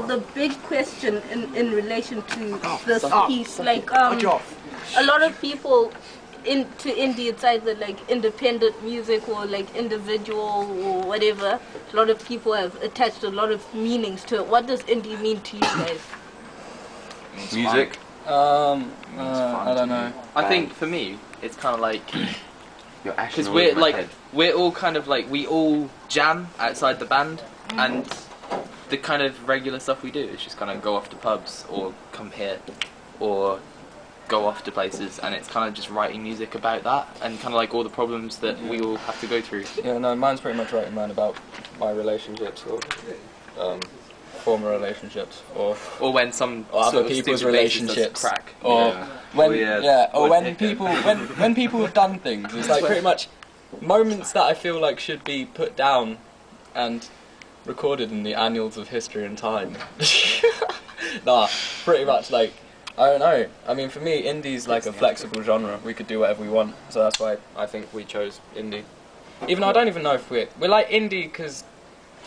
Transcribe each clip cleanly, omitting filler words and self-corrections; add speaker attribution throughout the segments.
Speaker 1: the big question in relation to this piece, like a lot of people into indie, it's either like independent music or like individual or whatever. A lot of people have attached a lot of meanings to it. What does indie mean to you guys?
Speaker 2: Music.
Speaker 3: I don't know.
Speaker 4: I think for me, it's kind of like because we're all kind of like we all jam outside the band, and the kind of regular stuff we do is just kind of go off to pubs or come here or go off to places, and it's kind of just writing music about that and kind of like all the problems that we all have to go through.
Speaker 3: Yeah, no, mine's pretty much writing mine about my relationships or former relationships or
Speaker 4: when some
Speaker 3: or other people's relationships
Speaker 4: crack,
Speaker 3: or when people have done things. It's like pretty much moments that I feel like should be put down and recorded in the annals of history and time. Nah, pretty much like, I don't know. I mean, for me, indie's like a flexible genre. We could do whatever we want, so that's why I think we chose indie. Even though I don't even know if we're like indie because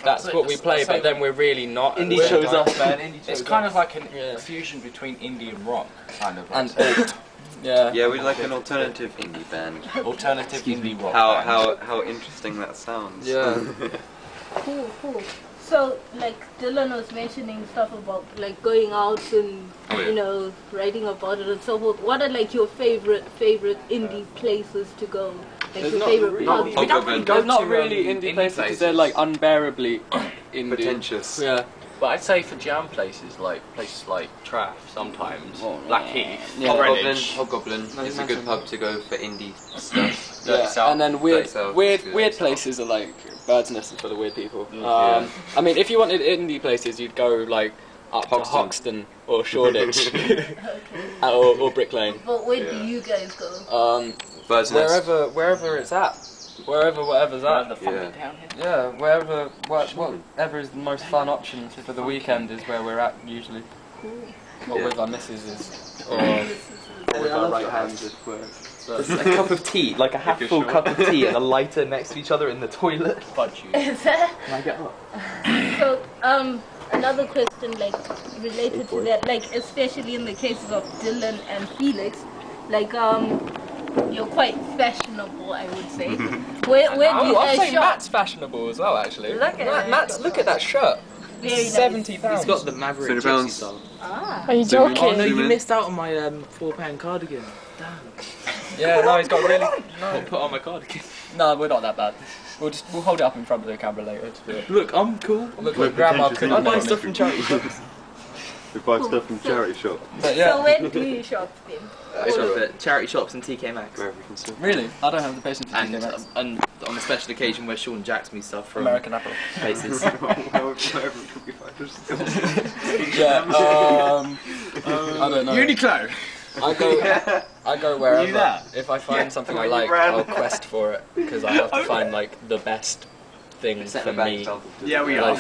Speaker 3: that's what we play, but then we're really not.
Speaker 4: Indie shows us, man.
Speaker 5: It's kind of like a fusion between indie and rock, kind of.
Speaker 3: And alt. Yeah.
Speaker 2: Yeah, we're like an alternative indie band.
Speaker 5: Alternative indie rock.
Speaker 2: How interesting that sounds.
Speaker 3: Yeah.
Speaker 1: Cool. So, like Dylan was mentioning stuff about like going out and you know writing about it and so forth. What are like your favorite indie places to go? Like your favorite pubs?
Speaker 3: There's not really indie places because they're like unbearably indie.
Speaker 2: Pretentious.
Speaker 3: Yeah.
Speaker 5: But I'd say for jam places like Traff sometimes, Blackheath,
Speaker 2: Hobgoblin is a good pub to go for indie stuff.
Speaker 3: Yeah. And then weird places are like Bird's Nest for the weird people. I mean, if you wanted indie places, you'd go like up to Hoxton or Shoreditch or Brick Lane.
Speaker 1: But where do you guys go?
Speaker 2: Bird's Nest.
Speaker 3: Wherever it's at. Whatever's at.
Speaker 5: Yeah,
Speaker 3: whatever is the most fun option for the weekend is where we're at usually. Cool. Or with our missuses or with our right hands if we're.
Speaker 4: There's a cup of tea, like a half full cup of tea and a lighter next to each other in the toilet.
Speaker 1: Is that?
Speaker 4: Can I get up?
Speaker 1: So, another question like related to that, like especially in the cases of Dylan and Felix, like you're quite fashionable, I would say. Where do you
Speaker 3: I'd
Speaker 1: guys
Speaker 3: say
Speaker 1: shop?
Speaker 3: Matt's fashionable as well, actually.
Speaker 1: Look at
Speaker 3: Matt's. Look at that shirt.
Speaker 1: Very nice.
Speaker 3: £70.
Speaker 4: He's got the Maverick gypsy style.
Speaker 6: Are you joking?
Speaker 4: Oh no, you missed out on my £4 cardigan. Damn.
Speaker 3: Yeah, no, he's got really.
Speaker 4: I'll put on my cardigan.
Speaker 3: No, we're not that bad. We'll hold it up in front of the camera later to do it.
Speaker 4: Look, I'm cool.
Speaker 3: Look, grandma couldn't.
Speaker 4: I buy stuff from charity shops.
Speaker 7: We buy stuff from charity shop.
Speaker 3: But yeah.
Speaker 1: So when do you shop then?
Speaker 4: I shop at charity shops and TK Maxx.
Speaker 2: Wherever you can see.
Speaker 3: Really? I don't have the patience to TK Maxx.
Speaker 4: And on a special occasion where Sean jacks me stuff from
Speaker 3: American Apple
Speaker 4: places.
Speaker 7: Wherever can we find us?
Speaker 3: Yeah. I don't know.
Speaker 5: Uniqlo.
Speaker 3: I go wherever. If I find something I like, I'll quest for it because I have to find like the best thing for me.
Speaker 5: Yeah, we are.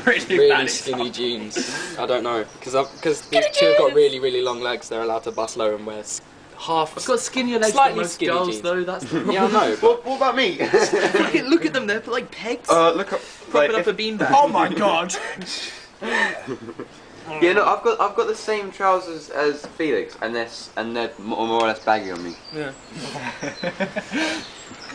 Speaker 3: Really skinny jeans. I don't know because these two have got really long legs. They're allowed to bust low and wear half.
Speaker 4: I've got skinnier legs
Speaker 3: slightly
Speaker 4: than most
Speaker 3: skinny
Speaker 4: girls
Speaker 3: jeans.
Speaker 4: though. That's the problem.
Speaker 3: Yeah, I know.
Speaker 7: What about me?
Speaker 4: Look at them. They're like pegs.
Speaker 7: Look up.
Speaker 4: Propping up a beanbag.
Speaker 5: Oh my god.
Speaker 2: Yeah, no, I've got the same trousers as Felix, and they're more or less baggy on me.
Speaker 3: Yeah.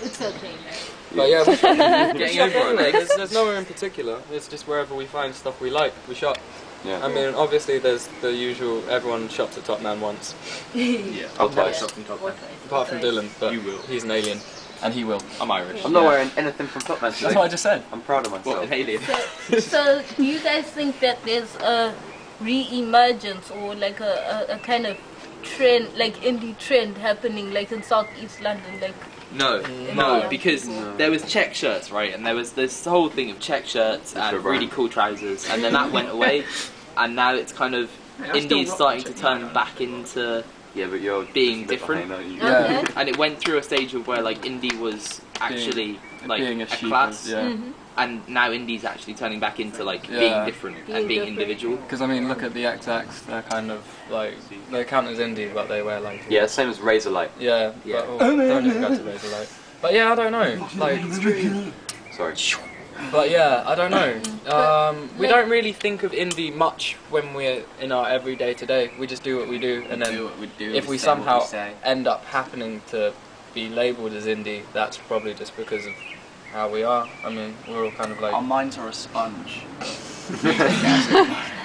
Speaker 1: It's okay, man.
Speaker 3: But yeah, we shop
Speaker 4: Getting over it.
Speaker 3: there's nowhere in particular. It's just wherever we find stuff we like, we shop.
Speaker 2: Yeah.
Speaker 3: I mean, obviously there's the usual. Everyone shops at Top Man once,
Speaker 4: Yeah,
Speaker 2: I'll
Speaker 4: buy
Speaker 2: buy
Speaker 4: stuff from Top Man.
Speaker 3: apart from Dylan. But
Speaker 4: You will.
Speaker 3: He's an alien, and he will.
Speaker 4: I'm Irish.
Speaker 2: I'm not wearing anything from Top Man today.
Speaker 3: That's what I just said.
Speaker 2: I'm proud of myself.
Speaker 4: What, an alien?
Speaker 1: So do you guys think that there's a re-emergence or like a kind of trend, like indie trend happening like in Southeast London, like
Speaker 4: No, because there was check shirts, right? And there was this whole thing of check shirts and really cool trousers, and then that went away, and now it's kind of indie is starting to turn back into
Speaker 2: but you're
Speaker 4: being different.
Speaker 2: behind,
Speaker 3: Yeah.
Speaker 4: And it went through a stage of where like indie was actually like
Speaker 3: being
Speaker 4: a
Speaker 3: sheep
Speaker 4: class,
Speaker 3: is- yeah.
Speaker 4: and now indie's actually turning back into like
Speaker 3: Yeah.
Speaker 4: being different and being
Speaker 1: different.
Speaker 4: individual.
Speaker 3: Because I mean, look at the XX. They're kind of like they count as indie, but they wear like
Speaker 2: Yeah, same as Razorlight.
Speaker 3: yeah.
Speaker 4: Yeah.
Speaker 3: But, don't even go to Razorlight. But yeah, I don't know. Like
Speaker 2: Sorry.
Speaker 3: But yeah, I don't know. We don't really think of indie much when we're in our everyday today. We just do what we do, and then if we somehow end up happening to be labelled as indie, that's probably just because of how we are. I mean, we're all kind of like...
Speaker 6: Our minds are a sponge.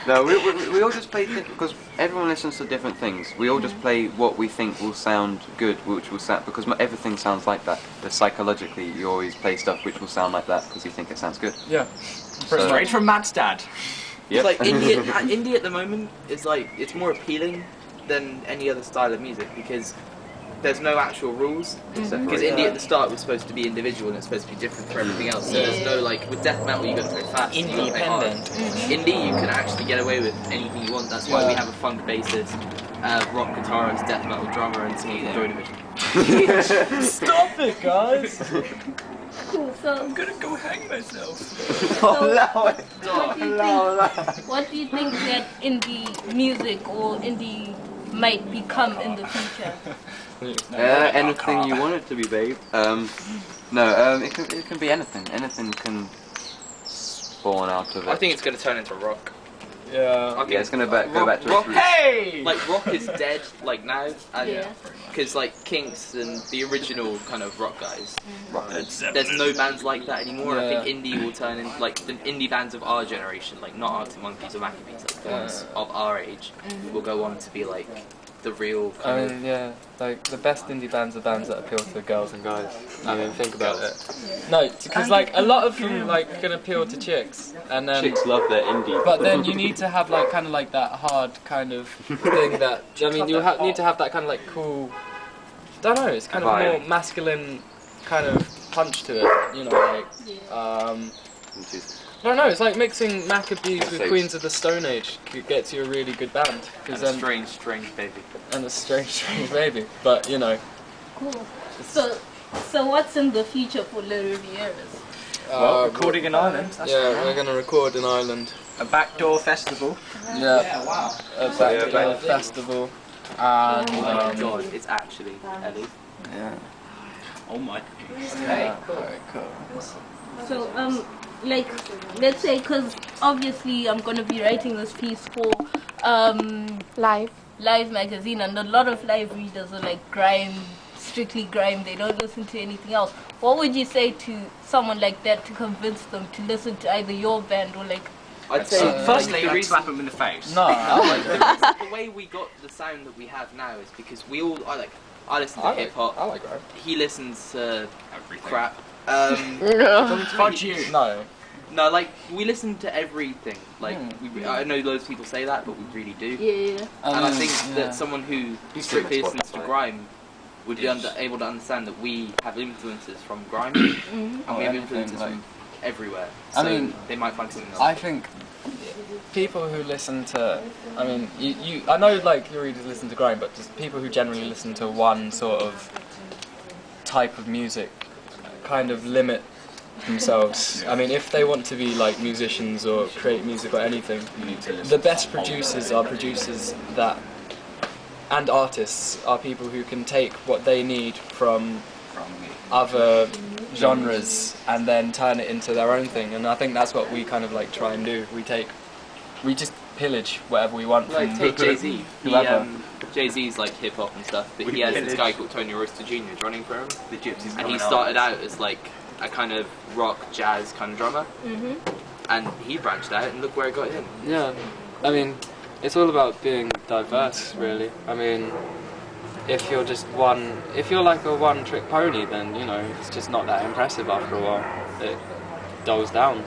Speaker 2: No, we all just play because everyone listens to different things. We all just play what we think will sound good, which will sound, because everything sounds like that. But psychologically, you always play stuff which will sound like that because you think it sounds good.
Speaker 3: Yeah.
Speaker 2: So,
Speaker 6: straight from Matt's dad.
Speaker 2: Yep.
Speaker 4: It's like indie at the moment is like, it's more appealing than any other style of music because there's no actual rules. Because indie at the start was supposed to be individual and it's supposed to be different for everything else. So there's no like, with death metal you got to play fast, you got to play hard. Indie you can actually get away with anything you want. That's why we have a funk bassist, rock guitarist, death metal drummer, and someone from Joy Division.
Speaker 3: Stop it, guys!
Speaker 1: Cool. So
Speaker 6: I'm gonna go hang myself.
Speaker 1: what do you think that indie music or indie might become in the future?
Speaker 2: Anything you want it to be, babe. It can be anything. Anything can spawn out of it.
Speaker 4: I think it's going to turn into rock.
Speaker 3: Yeah.
Speaker 2: Yeah, it's going to go back to
Speaker 4: rock.
Speaker 2: its roots.
Speaker 6: Hey!
Speaker 4: Like rock is dead, like now.
Speaker 1: Yeah.
Speaker 4: Because like Kinks and the original kind of rock guys,
Speaker 6: Mm-hmm.
Speaker 4: there's no bands like that anymore.
Speaker 3: Yeah.
Speaker 4: I think indie will turn into like the indie bands of our generation, like not Arctic Monkeys or Maccabees, like the ones of our age, will go on to be like the real kind
Speaker 3: I mean, yeah, like the best indie bands are bands that appeal to girls and guys. I mean, think about it. No, because like a lot of them like can appeal to chicks, and then
Speaker 2: Chicks love their indie.
Speaker 3: but then you need to have like kind of like that hard kind of thing that I mean you need to have that kind of like cool. Don't know. It's kind of more masculine kind of punch to it. You know, like I don't know. It's like mixing Maccabees with Queens of the Stone Age gets you a really good band.
Speaker 4: and a strange baby.
Speaker 3: And a strange baby. But you know.
Speaker 1: Cool. So what's in the future for the Rivieras?
Speaker 6: Well, recording in Ireland. That's
Speaker 3: we're gonna record in Ireland.
Speaker 6: a backdoor festival.
Speaker 3: Yeah.
Speaker 6: Wow.
Speaker 3: A backdoor festival. And
Speaker 4: Oh my god, it's actually Ellie.
Speaker 3: yeah.
Speaker 6: Oh my.
Speaker 3: Okay. Cool.
Speaker 1: So like let's say, because obviously I'm gonna be writing this piece for Live magazine, and a lot of live readers are like strictly grime. They don't listen to anything else. What would you say to someone like that to convince them to listen to either your band or like?
Speaker 4: I'd say
Speaker 6: Firstly, I'd slap him in the face.
Speaker 3: No.
Speaker 4: the way we got the sound that we have now is because I listen to hip hop.
Speaker 3: I like grime.
Speaker 4: He listens to
Speaker 6: Everything.
Speaker 4: crap.
Speaker 6: Fudge you.
Speaker 3: No.
Speaker 4: No, like we listen to everything. Like I know loads of people say that, but we really do.
Speaker 1: Yeah.
Speaker 4: And I think that someone who strictly listens to grime would be able to understand that we have influences from grime, and we have influences from everywhere. So
Speaker 3: I mean,
Speaker 4: they might find something else.
Speaker 3: I think people who listen to, I mean, I know like your readers listen to grime, but just people who generally listen to one sort of type of music kind of limit themselves. I mean, if they want to be like musicians or create music or anything, the best producers are producers that, and artists are people who can take what they need from other genres and then turn it into their own thing. And I think that's what we kind of like try and do. We just pillage whatever we want.
Speaker 4: Like take Jay-Z.
Speaker 3: Whoever.
Speaker 4: Jay-Z's like hip hop and stuff, but he has this guy called Tony Royster Jr. running for him.
Speaker 6: The gypsies.
Speaker 4: And he started out as like a kind of rock jazz kind of drummer, and he branched out, and look where it got him.
Speaker 3: Yeah, I mean, it's all about being diverse, really. I mean, if you're like a one-trick pony, then you know it's just not that impressive after a while. It dulls down.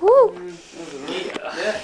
Speaker 1: Woo!
Speaker 7: Yeah.